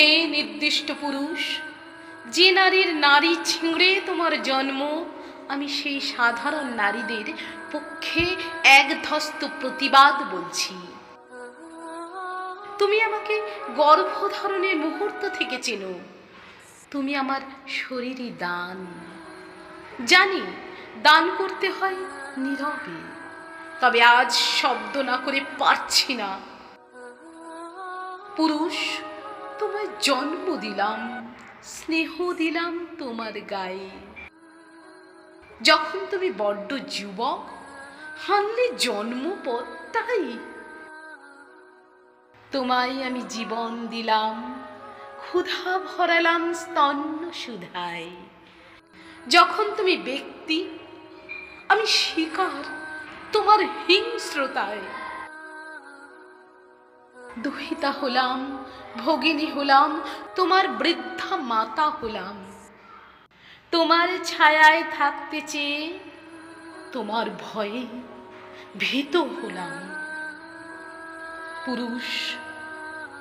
হে নির্দিষ্ট পুরুষ, যে নারীর নারী ছিঁড়ে তোমার জন্ম, আমি সেই সাধারণ নারীদের পক্ষে একধস্ত প্রতিবাদ বলছি। তুমি আমাকে গর্ভধারণের মুহূর্ত থেকে চেনো। তুমি আমার শরীরই দান। জানি দান করতে হয় নীরবে, তবে আজ শব্দ না করে পারছি না। পুরুষ, তোমায় জন্ম দিলাম, স্নেহ দিলাম তোমার গায়ে। যখন তুমি বড্ড যুবক, হানলে জন্মপথ তাই। তোমায় আমি জীবন দিলাম, ক্ষুধা ভরালাম স্তন্য সুধায়। যখন তুমি ব্যক্তি, আমি শিকার তোমার হিংস্রতায়। দুহিতা হলাম, ভগিনী হলাম, তোমার বৃদ্ধা মাতা হলাম। তোমার ছায়ায় থাকতে চেয়ে তোমার ভয়ে ভীত হলাম। পুরুষ,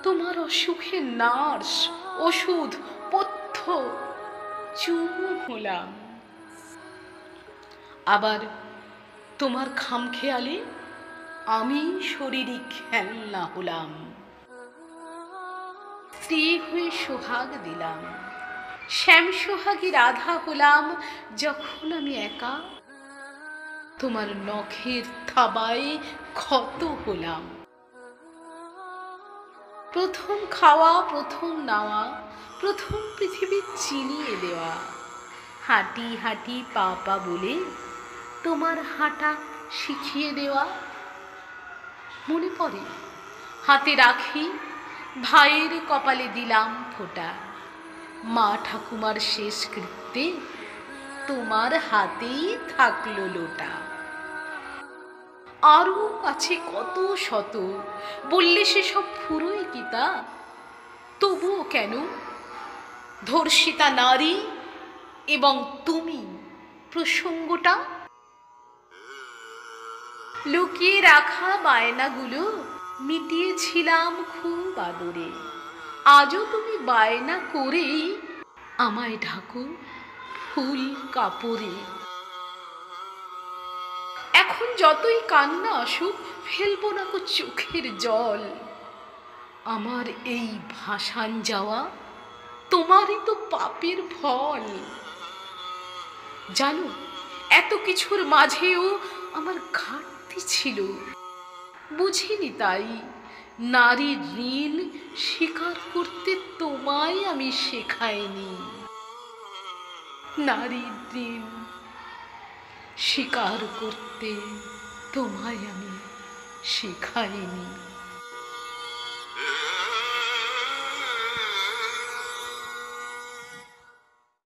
তোমার অসুখে নার্স, ওষুধ, পথ্য, চুমু হলাম। আবার তোমার খামখেয়ালে আমি শরীরই খেলনা হলাম। স্ত্রী হয়ে সোহাগ দিলাম, শ্যাম সোহাগী রাধা হলাম। যখন আমি একা, তোমার নখের থাবায় ক্ষত হলাম। প্রথম খাওয়া, প্রথম নাওয়া, প্রথম পৃথিবী চিনিয়ে দেওয়া। হাঁটি হাঁটি পা পা বলে তোমার হাঁটা শিখিয়ে দেওয়া। মনে পড়ে হাতে রাখি, ভাইয়ের কপালে দিলাম ফোঁটা। মা ঠাকুমার শেষ কৃত্যে তোমার হাতেই থাকলো লোটা। আরও আছে কত শত, বললে সেসব ফুরোয় কি তা? তবুও কেন, ধর্ষিতা নারী এবং তুমি প্রসঙ্গটা। লুকিয়ে রাখা বায়নাগুলো মিটিয়েছিলাম খুব আদরে। আজও তুমি বায়না করেই আমায় ঢাকো ফুল কাপড়ে। এখন যতই কান্না আসুক, ফেলবো না কো চোখের জল। আমার এই ভাসান যাওয়া তোমারই তো পাপের ফল। জানো, এত কিছুর মাঝেও আমার ঘাটতি ছিল। বুঝিনি তাই নারীর ঋণ স্বীকার করতে তোমায় আমি শেখাইনি। নারীর ঋণ স্বীকার করতে তোমায় আমি শেখাইনি।